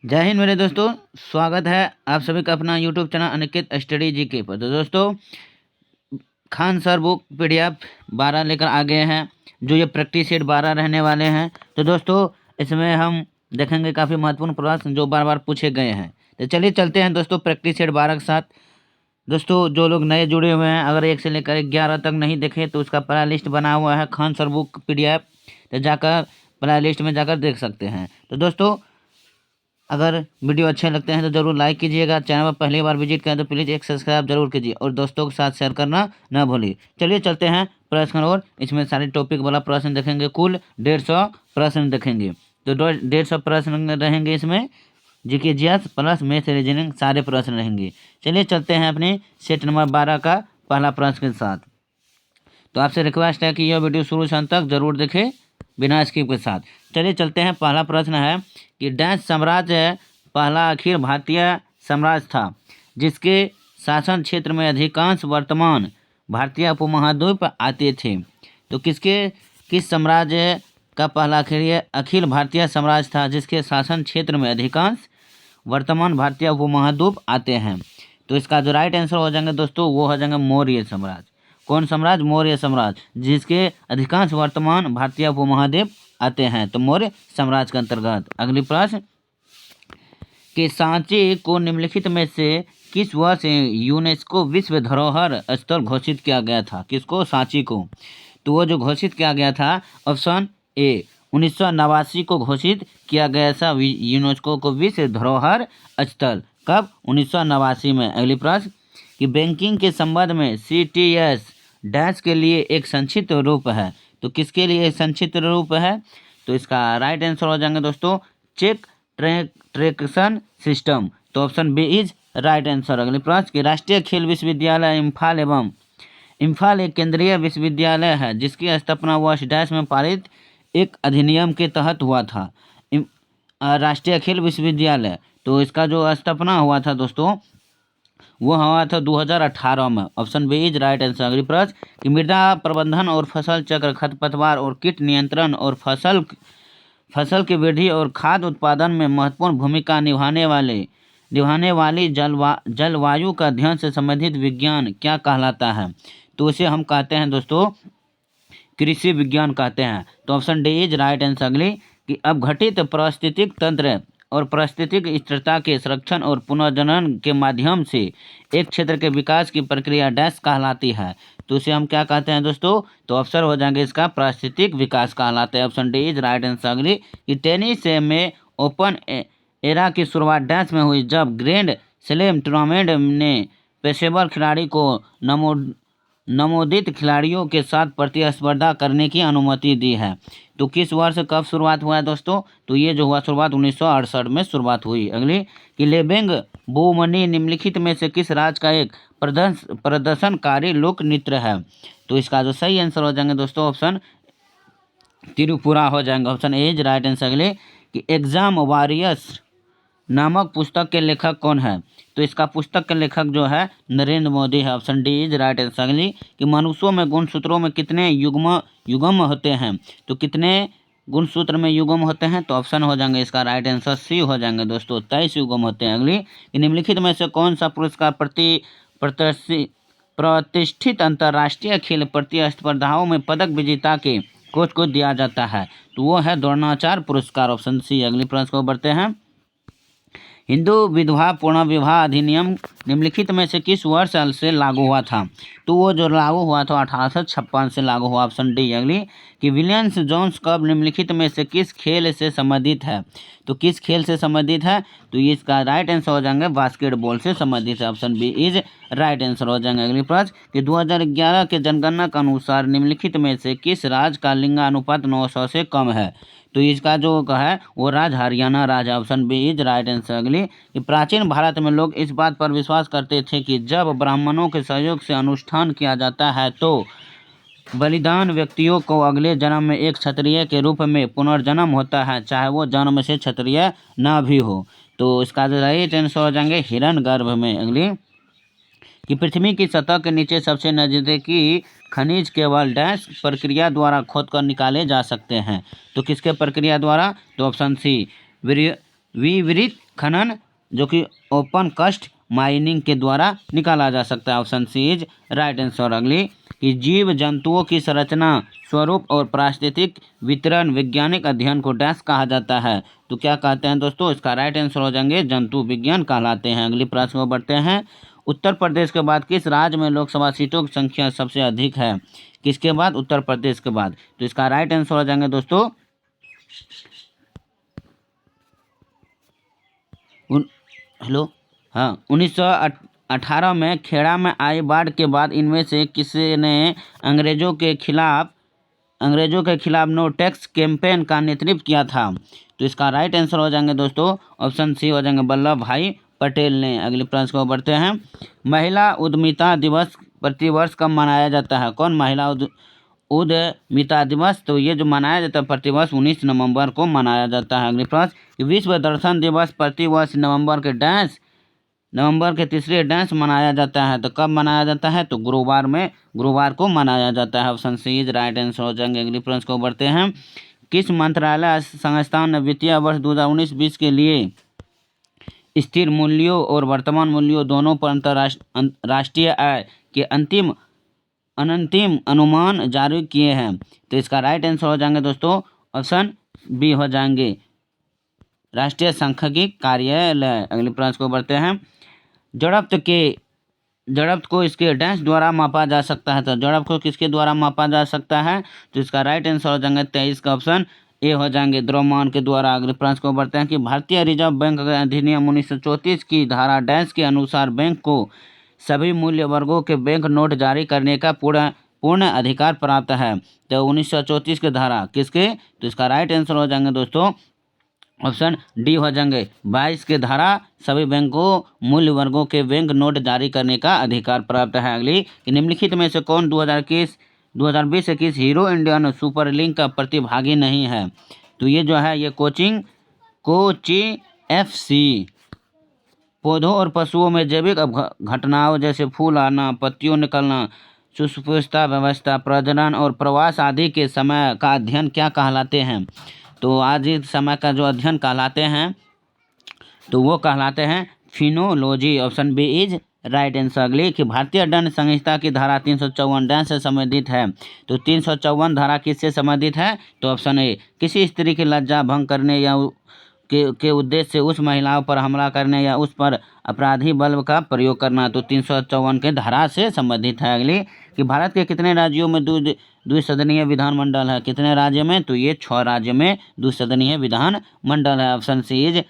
जय हिंद मेरे दोस्तों। स्वागत है आप सभी का अपना YouTube channel Aniket study GK पर। तो दोस्तों, खान सर बुक पीडीएफ 12 लेकर आ गए हैं, जो ये प्रैक्टिस सेट 12 रहने वाले हैं। तो दोस्तों, इसमें हम देखेंगे काफ़ी महत्वपूर्ण प्रश्न जो बार बार पूछे गए हैं। तो चलिए चलते हैं दोस्तों प्रैक्टिस सेट 12 के साथ। दोस्तों, जो लोग नए जुड़े हुए हैं, अगर 1 से लेकर 11 तक नहीं देखे तो उसका प्ले लिस्ट बना हुआ है खान सर बुक पीडीएफ, तो जाकर प्ले लिस्ट में जाकर देख सकते हैं। तो दोस्तों, अगर वीडियो अच्छे लगते हैं तो ज़रूर लाइक कीजिएगा। चैनल पर पहली बार विजिट करें तो प्लीज़ एक सब्सक्राइब जरूर कीजिए और दोस्तों के साथ शेयर करना न भूलिए। चलिए चलते हैं प्रश्न और इसमें सारे टॉपिक वाला प्रश्न देखेंगे। कुल 150 प्रश्न देखेंगे। तो 150 प्रश्न रहेंगे इसमें, GK GS plus math reasoning सारे प्रश्न रहेंगे। चलिए चलते हैं अपने सेट नंबर 12 का पहला प्रश्न के साथ। तो आपसे रिक्वेस्ट है कि यह वीडियो शुरू से अंत तक जरूर देखें बिना स्किप के साथ। चलिए चलते हैं। पहला प्रश्न है कि डैश साम्राज्य पहला अखिल भारतीय साम्राज्य था जिसके शासन क्षेत्र में अधिकांश वर्तमान भारतीय उपमहाद्वीप आते थे। तो किस साम्राज्य का पहला अखिल भारतीय साम्राज्य था जिसके शासन क्षेत्र में अधिकांश वर्तमान भारतीय उपमहाद्वीप आते हैं? तो इसका जो राइट आंसर हो जाएंगे दोस्तों, वो हो जाएंगे मौर्य साम्राज्य। कौन साम्राज्य? मौर्य साम्राज्य, जिसके अधिकांश वर्तमान भारतीय उपमहाद्वीप आते हैं, तो मौर्य साम्राज्य के अंतर्गत। अगली प्रश्न कि सांची को निम्नलिखित में से किस वर्ष यूनेस्को विश्व धरोहर स्थल घोषित किया गया था? किसको? सांची को। तो वो जो घोषित किया गया था, ऑप्शन ए 1989 को घोषित किया गया था यूनेस्को को विश्व धरोहर स्थल। कब? 1989 में। अगली प्रश्न कि बैंकिंग के संबंध में CTS डैश के लिए एक संक्षिप्त रूप है। तो किसके लिए संक्षिप्त रूप है? तो इसका राइट आंसर हो जाएंगे दोस्तों चेक ट्रैक्शन सिस्टम। तो option B is right answer. अगले प्रश्न कि राष्ट्रीय खेल विश्वविद्यालय इम्फाल एक केंद्रीय विश्वविद्यालय है जिसकी स्थापना वर्ष डैश में पारित एक अधिनियम के तहत हुआ था। राष्ट्रीय खेल विश्वविद्यालय, तो इसका जो स्थापना हुआ था दोस्तों, वो हुआ था 2018 में। Option B is right answer. अगली प्रश्न कि मृदा प्रबंधन और फसल चक्र, खरपतवार और कीट नियंत्रण और फसल की वृद्धि और खाद्य उत्पादन में महत्वपूर्ण भूमिका निभाने वाली जलवायु का अध्ययन से संबंधित विज्ञान क्या कहलाता है? तो उसे हम कहते हैं दोस्तों कृषि विज्ञान कहते हैं। तो option D is right answer. अगली कि अपघटित पारिस्थितिक तंत्र और पारिस्थितिक स्थिरता के संरक्षण और पुनर्जनन के माध्यम से एक क्षेत्र के विकास की प्रक्रिया डैश कहलाती है। तो उसे हम क्या कहते हैं दोस्तों? तो ऑप्शन हो जाएंगे इसका पारिस्थितिक विकास कहलाता है। Option D is right answer. अगली कि टेनिस में ओपन एरा की शुरुआत डैश में हुई जब ग्रैंड स्लैम टूर्नामेंट ने पेशेवर खिलाड़ी को नवोदित खिलाड़ियों के साथ प्रतिस्पर्धा करने की अनुमति दी है। तो किस वर्ष कब शुरुआत हुआ है दोस्तों? तो ये जो हुआ शुरुआत 1968 में शुरुआत हुई। अगली कि लेबेंग बोमनी निम्नलिखित में से किस राज्य का एक प्रदर्शनकारी लोक नृत्य है? तो इसका जो सही आंसर हो जाएंगे दोस्तों ऑप्शन त्रिपुरा हो जाएंगे। Option A is right answer. अगले कि एग्जाम वॉरियर्स नामक पुस्तक के लेखक कौन है? तो इसका पुस्तक के लेखक जो है नरेंद्र मोदी है। Option D is right answer. अगली कि मनुष्यों में गुणसूत्रों में कितने युग्म होते हैं? तो कितने गुणसूत्र में युग्म होते हैं? तो ऑप्शन हो जाएंगे इसका राइट आंसर सी हो जाएंगे दोस्तों 23 युग्म होते हैं। अगली कि निम्नलिखित में से कौन सा पुरस्कार प्रतिष्ठित अंतर्राष्ट्रीय खेल प्रतिस्पर्धाओं में पदक विजेता के कोच को दिया जाता है? तो वो है द्रोणाचार्य पुरस्कार। Option C. अगली प्रश्न को बढ़ते हैं। हिंदू विधवा पुनर्विवाह अधिनियम निम्नलिखित में से किस वर्ष से लागू हुआ था? तो वो जो लागू हुआ था 1856 से लागू हुआ। Option D. अगली कि विलियम्स जोन्स कब निम्नलिखित में से किस खेल से संबंधित है? तो किस खेल से संबंधित है? तो इसका राइट आंसर हो जाएंगे बास्केटबॉल से संबंधित है। Option B is right answer हो जाएंगे। अगली प्रश्न कि 2011 के जनगणना के अनुसार निम्नलिखित में से किस राज्य का लिंगानुपात 900 से कम है? तो इसका जो है वो राज्य हरियाणा राज्य। Option B is right answer. अगली कि प्राचीन भारत में लोग इस बात पर विश्वास करते थे कि जब ब्राह्मणों के सहयोग से अनुष्ठान किया जाता है तो बलिदान व्यक्तियों को अगले जन्म में एक क्षत्रिय के रूप में पुनर्जन्म होता है, चाहे वो जन्म से क्षत्रिय ना भी हो। तो इसका जो राइट आंसर हो जाएंगे हिरण्यगर्भ में। अगली कि पृथ्वी की सतह के नीचे सबसे नज़दीकी खनिज केवल डैश प्रक्रिया द्वारा खोदकर निकाले जा सकते हैं? तो किसके प्रक्रिया द्वारा? तो ऑप्शन सी विवरित खनन जो कि ओपन कास्ट माइनिंग के द्वारा निकाला जा सकता है। Option C is right answer. अगली कि जीव जंतुओं की संरचना, स्वरूप और पारिस्थितिक वितरण वैज्ञानिक अध्ययन को डैश कहा जाता है। तो क्या कहते हैं दोस्तों, इसका राइट आंसर हो जाएंगे जंतु विज्ञान कहलाते हैं। अगली प्रश्न को बढ़ते हैं। उत्तर प्रदेश के बाद किस राज्य में लोकसभा सीटों की संख्या सबसे अधिक है? किसके बाद? उत्तर प्रदेश के बाद। तो इसका राइट आंसर हो जाएंगे दोस्तों हेलो हाँ 1918 में खेड़ा में आई बाढ़ के बाद इनमें से किसी ने अंग्रेजों के खिलाफ नो टैक्स कैंपेन का नेतृत्व किया था? तो इसका राइट आंसर हो जाएंगे दोस्तों ऑप्शन सी हो जाएंगे वल्लभ भाई पटेल ने। अगले प्रश्न को बढ़ते हैं। महिला उद्यमिता दिवस प्रतिवर्ष कब मनाया जाता है? कौन महिला उद्यमिता दिवस? तो ये जो मनाया जाता है प्रतिवर्ष 19 नवंबर को मनाया जाता है। अगले प्रश्न, विश्व दर्शन दिवस प्रतिवर्ष नवंबर के तीसरे डांस मनाया जाता है। तो कब मनाया जाता है? तो गुरुवार को मनाया जाता है। Option C is right answer हो जाएंगे। अगले प्रश्न को बढ़ते हैं। किस मंत्रालय संस्थान ने वित्तीय वर्ष 2019-20 के लिए स्थिर मूल्यों और वर्तमान मूल्यों दोनों पर राष्ट्रीय आय के अंतिम अनुमान जारी किए हैं? तो इसका राइट आंसर हो जाएंगे दोस्तों ऑप्शन बी हो जाएंगे राष्ट्रीय सांख्यिकी कार्यालय। अगले प्रश्न को बढ़ते हैं। जड़त्व को इसके डैश द्वारा मापा जा सकता है। तो जड़त्व को किसके द्वारा मापा जा सकता है? तो इसका राइट आंसर हो जाएंगे 23 का ऑप्शन ए हो जाएंगे द्रव्यमान के द्वारा। अगले प्रश्न को बढ़ते हैं कि भारतीय रिजर्व बैंक अधिनियम 1934 की धारा डैश के अनुसार बैंक को सभी मूल्य वर्गों के बैंक नोट जारी करने का पूर्ण अधिकार प्राप्त है। तो 1934 की धारा किसके? तो इसका राइट आंसर हो जाएंगे दोस्तों ऑप्शन डी हो जाएंगे 22 के धारा सभी बैंकों मूल्य वर्गों के बैंक नोट जारी करने का अधिकार प्राप्त है। अगली कि निम्नलिखित में से कौन 2020-21 हीरो इंडियन सुपर लीग का प्रतिभागी नहीं है? तो ये जो है ये कोची FC पौधों और पशुओं में जैविक घटनाओं जैसे फूल आना, पत्तियों निकलना, सुपुष्पता व्यवस्था, प्रजनन और प्रवास आदि के समय का अध्ययन क्या कहलाते हैं? तो आज इस समय का जो अध्ययन कहलाते हैं तो वो कहलाते हैं phenology. Option B is right answer. अगली कि भारतीय दंड संहिता की धारा 354 डैश से संबंधित है। तो 354 धारा किससे संबंधित है? तो ऑप्शन ए किसी स्त्री की लज्जा भंग करने या के उद्देश्य से उस महिलाओं पर हमला करने या उस पर अपराधी बल का प्रयोग करना। तो 354 के धारा से संबंधित है। अगली कि भारत के कितने राज्यों में द्विसदनीय विधानमंडल है? कितने राज्य में? तो ये 6 राज्य में द्विसदनीय विधानमंडल है। Option C is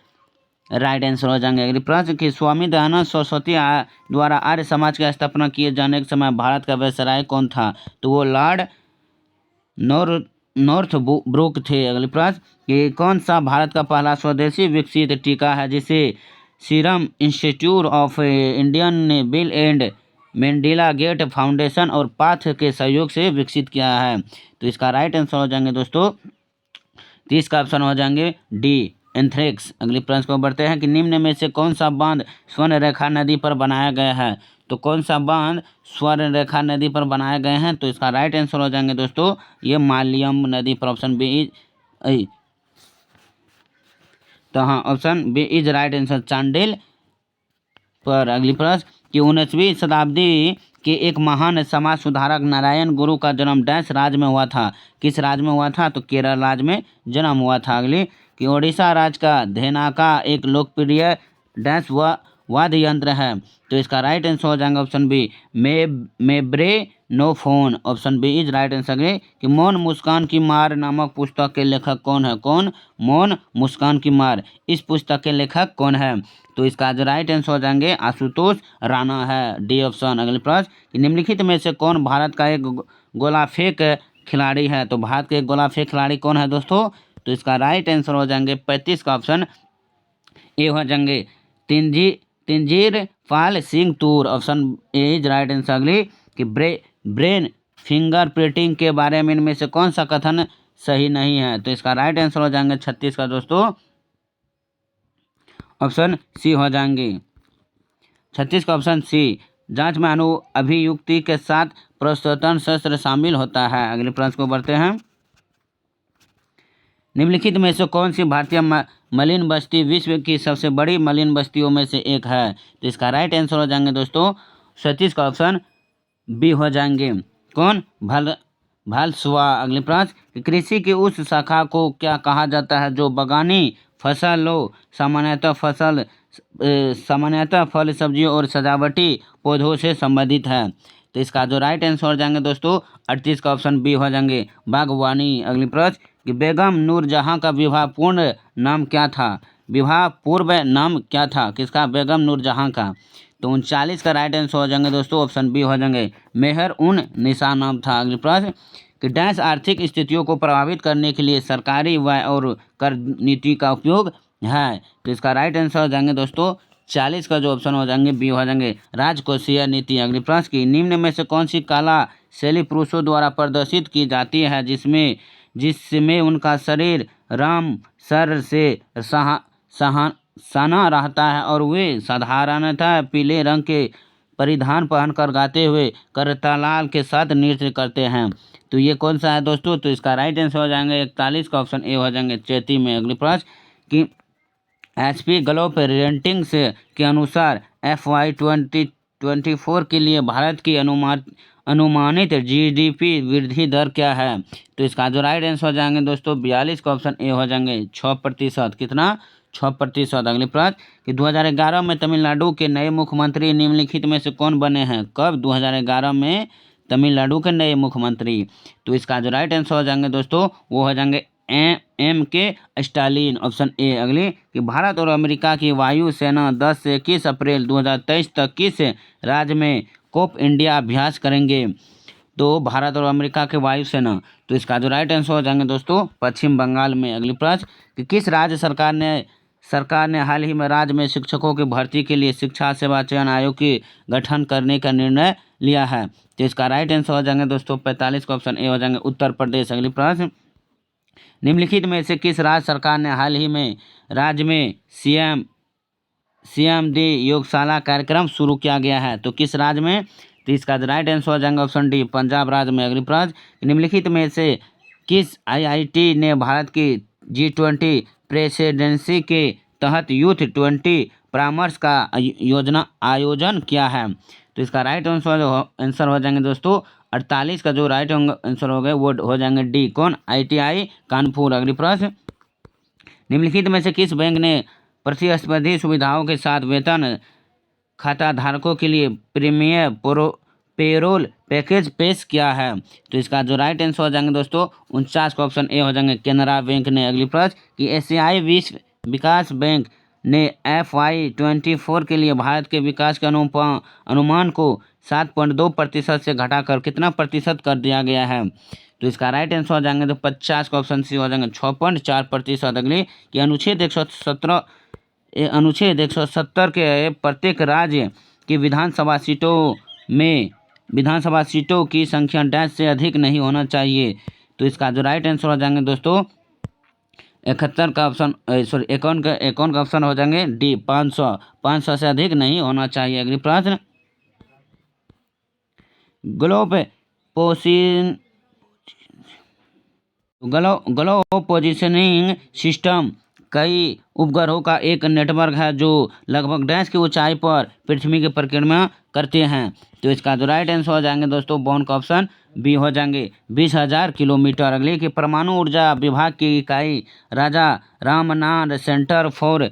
right answer हो जाएंगे। अगली प्रश्न कि स्वामी दयानंद सरस्वती द्वारा आर्य समाज की स्थापना किए जाने के समय भारत का वायसराय कौन था? तो वो लॉर्ड नॉर्थब्रुक थे। अगली प्रश्न कि कौन सा भारत का पहला स्वदेशी विकसित टीका है जिसे सीरम इंस्टीट्यूट ऑफ इंडियन ने बिल एंड मेंडेला गेट फाउंडेशन और पाथ के सहयोग से विकसित किया है? तो इसका राइट आंसर हो जाएंगे दोस्तों 30 का ऑप्शन हो जाएंगे डी एंथ्रेक्स। अगली प्रश्न को बढ़ते हैं कि निम्न में से कौन सा बांध स्वर्ण रेखा नदी पर बनाया गया है? तो कौन सा बांध स्वर्ण रेखा नदी पर बनाए गए हैं? तो इसका राइट आंसर हो जाएंगे दोस्तों ये मालयम नदी पर। ऑप्शन बी इज तो हाँ option B is right answer Chandel पर। अगली प्रश्न कि 19वीं शताब्दी के एक महान समाज सुधारक नारायण गुरु का जन्म डैश राज्य में हुआ था? किस राज्य में हुआ था? तो केरल राज्य में जन्म हुआ था। अगली कि ओडिशा राज्य का धेनाका एक लोकप्रिय डैश वाद्य यंत्र है? तो इसका राइट आंसर हो जाएगा option B membranophone. Option B is right answer. कि मौन मुस्कान की मार नामक पुस्तक के लेखक कौन है? कौन? मौन मुस्कान की मार, इस पुस्तक के लेखक कौन है? तो इसका जो राइट आंसर हो जाएंगे आशुतोष राणा है, डी ऑप्शन। अगले प्रश्न कि निम्नलिखित में से कौन भारत का एक गोला फेंक खिलाड़ी है? तो भारत के एक गोला फेंक खिलाड़ी कौन है दोस्तों? तो इसका राइट आंसर हो जाएंगे 35 का ऑप्शन ए हो जाएंगे Tejinder Pal Singh Toor. Option A is right answer. अगली कि ब्रेन फिंगर प्रिंटिंग के बारे में इनमें से कौन सा कथन सही नहीं है? तो इसका राइट आंसर हो जाएंगे 36 का दोस्तों ऑप्शन सी हो जाएंगे 36 का ऑप्शन सी। जांच में अभियुक्ति के साथ प्रस्तुतन शस्त्र शामिल होता है। अगले प्रश्न को बढ़ते हैं। निम्नलिखित में से कौन सी भारतीय मलिन बस्ती विश्व की सबसे बड़ी मलिन बस्तियों में से एक है। तो इसका राइट आंसर हो जाएंगे दोस्तों 37 का ऑप्शन बी हो जाएंगे। कौन? भालसुआ। अगले प्रश्न, कृषि की उस शाखा को क्या कहा जाता है जो बगानी फसलों सामान्यतः फल सब्जियों और सजावटी पौधों से संबंधित है। तो इसका जो राइट आंसर हो जाएंगे दोस्तों 38 का ऑप्शन बी हो जाएंगे बागवानी। अगली प्रश्न, कि बेगम नूरजहां का विवाह पूर्ण नाम क्या था? विवाह पूर्व नाम क्या था किसका? बेगम नूरजहां का। तो 39 का राइट आंसर हो जाएंगे दोस्तों ऑप्शन बी हो जाएंगे मेहर उन निसा नाम था। अगली प्रश्न, कि डैश आर्थिक स्थितियों को प्रभावित करने के लिए सरकारी व्यय और कर नीति का उपयोग है। तो इसका राइट आंसर हो जाएंगे दोस्तों 40 का जो ऑप्शन हो जाएंगे बी हो जाएंगे राजकोषीय नीति। अगली प्रश्न, की निम्न में से कौन सी कला शैली पुरुषों द्वारा प्रदर्शित की जाती है जिसमें उनका शरीर राम सर से सना रहता है और वे साधारणतः पीले रंग के परिधान पहनकर गाते हुए करतालाल के साथ नृत्य करते हैं? तो ये कौन सा है दोस्तों? तो इसका राइट आंसर हो जाएंगे 41 का ऑप्शन ए हो जाएंगे चैती में। अगली प्रश्न, कि एचपी ग्लोब रेटिंग्स के अनुसार FY 2024 के लिए भारत की अनुमानित जीडीपी वृद्धि दर क्या है? तो इसका जो राइट आंसर हो जाएंगे दोस्तों 42 का ऑप्शन ए हो जाएंगे 6%। कितना? 6%। अगली प्रश्न, कि 2011 में तमिलनाडु के नए मुख्यमंत्री निम्नलिखित में से कौन बने हैं? कब? 2011 में तमिलनाडु के नए मुख्यमंत्री। तो इसका जो राइट आंसर हो जाएंगे दोस्तों वो हो जाएंगे MK स्टालिन ऑप्शन ए। अगली, कि भारत और अमेरिका की वायुसेना 10 से 21 अप्रैल 2023 तक किस राज्य में कोप इंडिया अभ्यास करेंगे? तो भारत और अमेरिका के वायुसेना। तो इसका जो राइट आंसर हो जाएंगे दोस्तों पश्चिम बंगाल में। अगली प्रश्न, कि किस राज्य सरकार ने हाल ही में राज्य में शिक्षकों की भर्ती के लिए शिक्षा सेवा चयन आयोग के गठन करने का निर्णय लिया है? तो इसका राइट आंसर हो जाएंगे दोस्तों 45 का ऑप्शन ए हो जाएंगे उत्तर प्रदेश। अगली प्रश्न, निम्नलिखित में से किस राज्य सरकार ने हाल ही में राज्य में CMD योगशाला कार्यक्रम शुरू किया गया है? तो किस राज्य में? तो इसका राइट आंसर हो जाएंगे ऑप्शन डी पंजाब राज्य में। अगली प्रश्न, निम्नलिखित में से किस IIT ने भारत की G20 प्रेसिडेंसी के तहत यूथ 20 परामर्श का आयोजन किया है? तो इसका राइट आंसर हो जाएंगे दोस्तों 48 का जो राइट आंसर हो गए वो हो जाएंगे डी। कौन? ITI कानपुर। अगली प्रश्न, निम्नलिखित में से किस बैंक ने प्रतिस्पर्धी सुविधाओं के साथ वेतन खाताधारकों के लिए प्रीमियम पेरोल पैकेज पेश किया है? तो इसका जो राइट आंसर हो जाएंगे दोस्तों 49 का ऑप्शन ए हो जाएंगे केनरा बैंक ने। अगली प्रश्न, कि एशियाई विकास बैंक ने FY 24 के लिए भारत के विकास के अनुमान को 7.2% से घटाकर कितना प्रतिशत कर दिया गया है? तो इसका राइट आंसर हो जाएंगे तो 50 का ऑप्शन सी हो जाएंगे 6.4%। अगली, कि अनुच्छेद 170 के प्रत्येक राज्य की विधानसभा सीटों की संख्या डैश से अधिक नहीं होना चाहिए? तो इसका जो राइट आंसर हो जाएंगे दोस्तों 51 का ऑप्शन हो जाएंगे डी 500 से अधिक नहीं होना चाहिए। अगली प्रश्न, ग्लो पोजिशनिंग सिस्टम कई उपग्रहों का एक नेटवर्क है जो लगभग डैश की ऊंचाई पर पृथ्वी की परिक्रमा करते हैं? तो इसका जो राइट आंसर हो जाएंगे दोस्तों बॉन का ऑप्शन बी हो जाएंगे 20,000 किलोमीटर। अगले, कि परमाणु ऊर्जा विभाग की इकाई Raja Ramnath centre for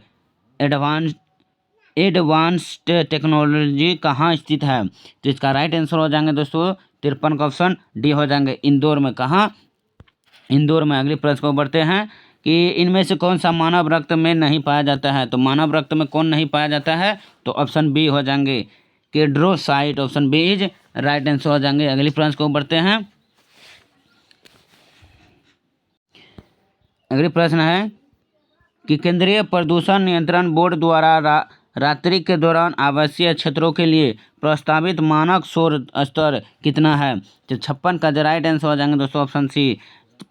advanced technology कहाँ स्थित है? तो इसका राइट आंसर हो जाएंगे दोस्तों 53 का ऑप्शन डी हो जाएंगे इंदौर में। कहाँ? इंदौर में। अगली प्रश्न को बढ़ते हैं, कि इनमें से कौन सा मानव रक्त में नहीं पाया जाता है? तो मानव रक्त में कौन नहीं पाया जाता है? तो ऑप्शन बी हो जाएंगे केड्रोसाइट। Option B is right answer हो जाएंगे। अगली प्रश्न को बढ़ते हैं। अगली प्रश्न है कि केंद्रीय प्रदूषण नियंत्रण बोर्ड द्वारा रात्रि के दौरान आवासीय क्षेत्रों के लिए प्रस्तावित मानक शोर स्तर कितना है? तो 56 का राइट आंसर हो जाएंगे दोस्तों ऑप्शन सी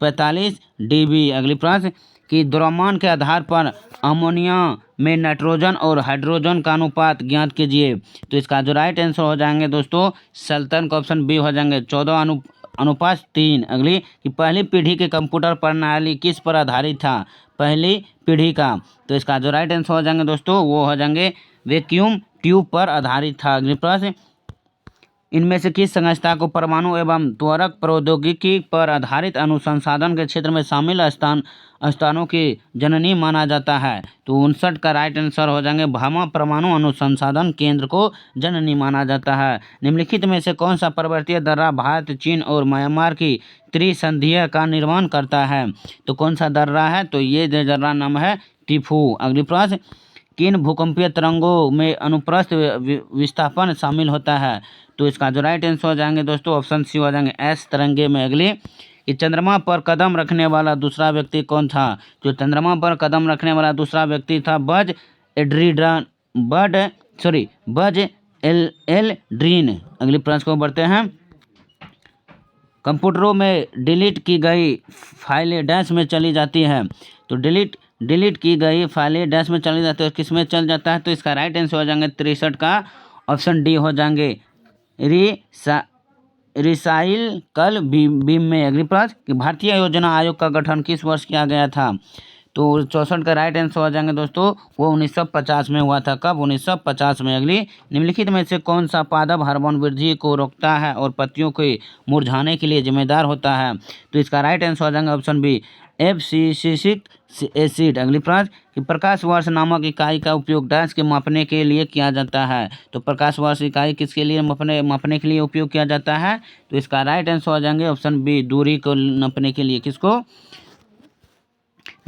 45 dB। अगली प्रश्न, कि द्रव्यमान के आधार पर अमोनिया में नाइट्रोजन और हाइड्रोजन का अनुपात ज्ञात कीजिए? तो इसका जो राइट आंसर हो जाएंगे दोस्तों 57 का ऑप्शन बी हो जाएंगे 14:3। अगली, कि पहली पीढ़ी के कंप्यूटर प्रणाली किस पर आधारित था? पहली पीढ़ी का। तो इसका जो राइट आंसर हो जाएंगे दोस्तों वो हो जाएंगे वैक्यूम ट्यूब पर आधारित था। अगले प्रश्न, इनमें से किस संस्था को परमाणु एवं त्वरक प्रौद्योगिकी पर आधारित अनुसंधान के क्षेत्र में शामिल स्थानों की जननी माना जाता है? तो 59 का राइट आंसर हो जाएंगे भामा परमाणु अनुसंधान केंद्र को जननी माना जाता है। निम्नलिखित में से कौन सा पर्वतीय दर्रा भारत, चीन और म्यांमार की त्रिसंधिया का निर्माण करता है? तो कौन सा दर्रा है? तो ये दर्रा नाम है टिफू। अगली प्रश्न, किन भूकंपीय तरंगों में अनुप्रस्थ विस्थापन शामिल होता है? तो इसका जो राइट आंसर हो जाएंगे दोस्तों ऑप्शन सी हो जाएंगे एस तरंगे में। अगली, कि चंद्रमा पर कदम रखने वाला दूसरा व्यक्ति कौन था? जो चंद्रमा पर कदम रखने वाला दूसरा व्यक्ति था बज एड्रिडन बज एल्ड्रिन। अगली प्रश्न को बढ़ते हैं। कंप्यूटरों में डिलीट की गई फाइलें डैश में चली जाती है। तो डिलीट की गई फाइलें डैश में चली जाती है, किस में चल जाता है? तो इसका राइट आंसर हो जाएंगे 63 का ऑप्शन डी हो जाएंगे रिसाइकल बीम में। अगली प्रश्न, कि भारतीय योजना आयोग का गठन किस वर्ष किया गया था? तो 64 का राइट आंसर हो जाएंगे दोस्तों वो 1950 में हुआ था। कब? 1950 में। अगली, निम्नलिखित में से कौन सा पादप हार्मोन वृद्धि को रोकता है और पत्तियों के मुरझाने के लिए जिम्मेदार होता है? तो इसका राइट आंसर हो जाएंगे ऑप्शन बी एब्सिसिक एसिड। अगली प्रश्न, कि प्रकाश वर्ष नामक इकाई का उपयोग डैश के मापने के लिए किया जाता है? तो प्रकाश वर्ष इकाई किसके लिए मापने के लिए उपयोग किया जाता है? तो इसका राइट आंसर हो जाएंगे ऑप्शन बी दूरी को नापने के लिए। किसको?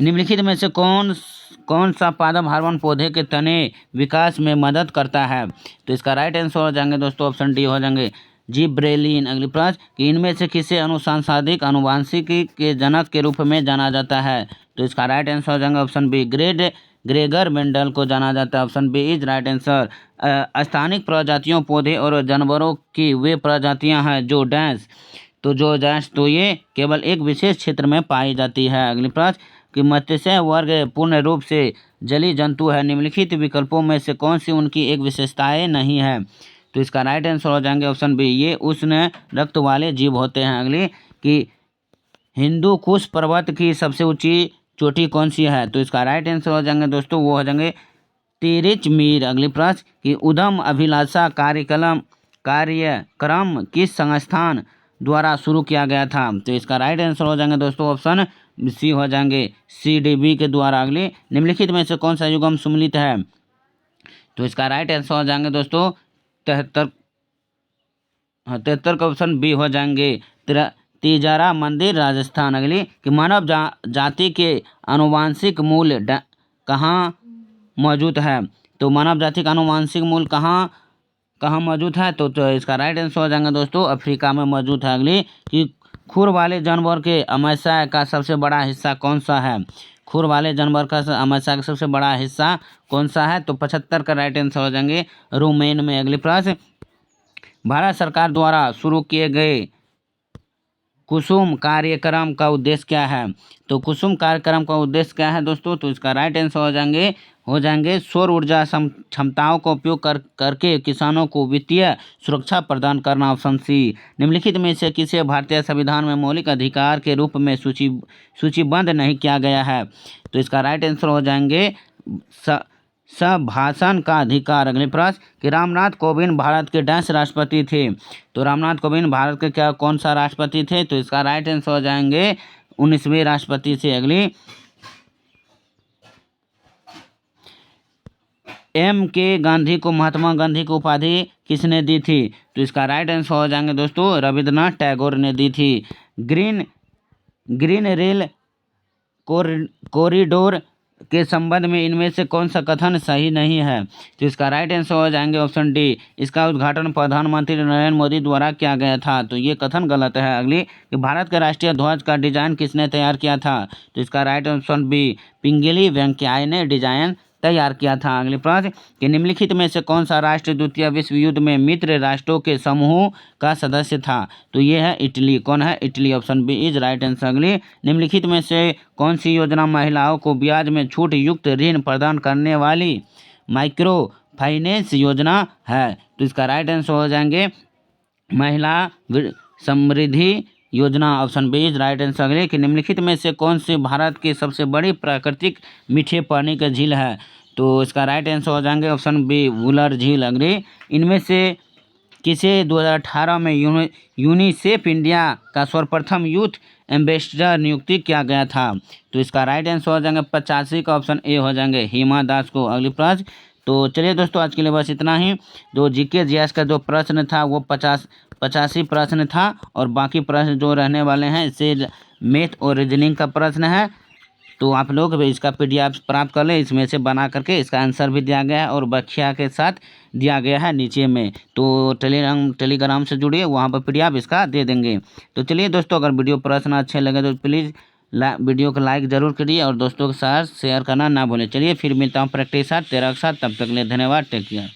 निम्नलिखित में से कौन सा पादप हार्मोन पौधे के तने विकास में मदद करता है? तो इसका राइट आंसर हो जाएंगे दोस्तों ऑप्शन डी हो जाएंगे जिब्रेलिन। अगली प्रश्न, कि इनमें से किसे अनुसांसाधिक आनुवांशिकी के जनक के रूप में जाना जाता है? तो इसका राइट आंसर हो जाएंगे ऑप्शन बी ग्रेगर मेंडल को जाना जाता है। Option B is right answer. स्थानिक प्रजातियों पौधे और जानवरों की वे प्रजातियां हैं तो ये केवल एक विशेष क्षेत्र में पाई जाती है। अगली प्रश्न, कि मत्स्य वर्ग पूर्ण रूप से जलीय जंतु है, निम्नलिखित विकल्पों में से कौन सी उनकी एक विशेषताएं नहीं है? तो इसका राइट आंसर हो जाएंगे ऑप्शन बी ये उष्ण रक्त वाले जीव होते हैं। अगली, कि हिंदू कुश पर्वत की सबसे ऊंची चोटी कौन सी है? तो इसका राइट आंसर हो जाएंगे दोस्तों वो हो जाएंगे तिरिचमीर। अगली प्रश्न, कि उद्यम अभिलाषा कार्यक्रम किस संस्थान द्वारा शुरू किया गया था? तो इसका राइट आंसर हो जाएंगे दोस्तों ऑप्शन सी हो जाएंगे CDB के द्वारा। अगले, निम्नलिखित में से कौन सा युग्म सम्मिलित है? तो इसका राइट आंसर हो जाएंगे दोस्तों 73 का ऑप्शन बी हो जाएंगे तिजारा मंदिर राजस्थान। अगली, कि मानव जाति के आनुवांशिक मूल कहाँ मौजूद है? तो मानव जाति का आनुवांशिक मूल कहाँ मौजूद है? तो इसका राइट आंसर हो जाएंगे दोस्तों अफ्रीका में मौजूद है। अगली, कि खुर वाले जानवर के अमाशय का सबसे बड़ा हिस्सा कौन सा है? खुर वाले जानवर का अमाशय का सबसे बड़ा हिस्सा कौन सा है? तो 75 का राइट आंसर हो जाएंगे रोमेन में। अगली प्रश्न, भारत सरकार द्वारा शुरू किए गए कुसुम कार्यक्रम का उद्देश्य क्या है? तो कुसुम कार्यक्रम का उद्देश्य क्या है दोस्तों? तो इसका राइट आंसर हो जाएंगे सौर ऊर्जा क्षमताओं का उपयोग करके किसानों को वित्तीय सुरक्षा प्रदान करना। Option C. निम्नलिखित में से किसे भारतीय संविधान में मौलिक अधिकार के रूप में सूचीबद्ध नहीं किया गया है? तो इसका राइट आंसर हो जाएंगे संभाषण का अधिकार। अगले प्रश्न, कि रामनाथ कोविंद भारत के डैश राष्ट्रपति थे? तो रामनाथ कोविंद भारत के कौन सा राष्ट्रपति थे? तो इसका राइट आंसर हो जाएंगे 19वें राष्ट्रपति थे। अगली, MK गांधी को महात्मा गांधी की उपाधि किसने दी थी? तो इसका राइट आंसर हो जाएंगे दोस्तों रविन्द्रनाथ टैगोर ने दी थी। ग्रीन रेल कॉरिडोर के संबंध में इनमें से कौन सा कथन सही नहीं है? तो इसका राइट आंसर हो जाएंगे ऑप्शन डी इसका उद्घाटन प्रधानमंत्री नरेंद्र मोदी द्वारा किया गया था। तो ये कथन गलत है। अगली, कि भारत के राष्ट्रीय ध्वज का डिजाइन किसने तैयार किया था? तो इसका राइट ऑप्शन बी पिंगली वेंकैया ने डिजाइन तैयार किया था। अगले प्रश्न, कि निम्नलिखित में से कौन सा राष्ट्र द्वितीय विश्व युद्ध में मित्र राष्ट्रों के समूह का सदस्य था? तो ये है इटली। कौन है? Italy. Option B is right answer. अगली, निम्नलिखित में से कौन सी योजना महिलाओं को ब्याज में छूट युक्त ऋण प्रदान करने वाली माइक्रो फाइनेंस योजना है? तो इसका राइट आंसर हो जाएंगे महिला समृद्धि योजना option B is right answer. अगले कि निम्नलिखित में से कौन सी भारत की सबसे बड़ी प्राकृतिक मीठे पानी का झील है? तो इसका राइट आंसर हो जाएंगे ऑप्शन बी वुलर झील। अगले इनमें से किसे 2018 में यूनिसेफ इंडिया का सर्वप्रथम यूथ एम्बेसडर नियुक्ति किया गया था? तो इसका राइट आंसर हो जाएंगे 85 का ऑप्शन ए हो जाएंगे हिमा दास को। अगली प्रश्न, तो चलिए दोस्तों आज के लिए बस इतना ही। जो जीके जीएस का जो प्रश्न था वो 85 प्रश्न था और बाकी प्रश्न जो रहने वाले हैं इससे मैथ और रीजनिंग का प्रश्न है। तो आप लोग इसका पीडीएफ प्राप्त कर लें, इसमें से बना करके इसका आंसर भी दिया गया है और व्याख्या के साथ दिया गया है नीचे में। तो टेलीग्राम से जुड़िए, वहाँ पर पीडीएफ इसका दे देंगे। तो चलिए दोस्तों, अगर वीडियो प्रश्न अच्छे लगे तो प्लीज़ वीडियो को लाइक ज़रूर करिए और दोस्तों के साथ शेयर करना ना भूलें। चलिए फिर मिलता हूँ प्रैक्टिस साथ तेरा के साथ, तब तक के लिए धन्यवाद, टेक केयर।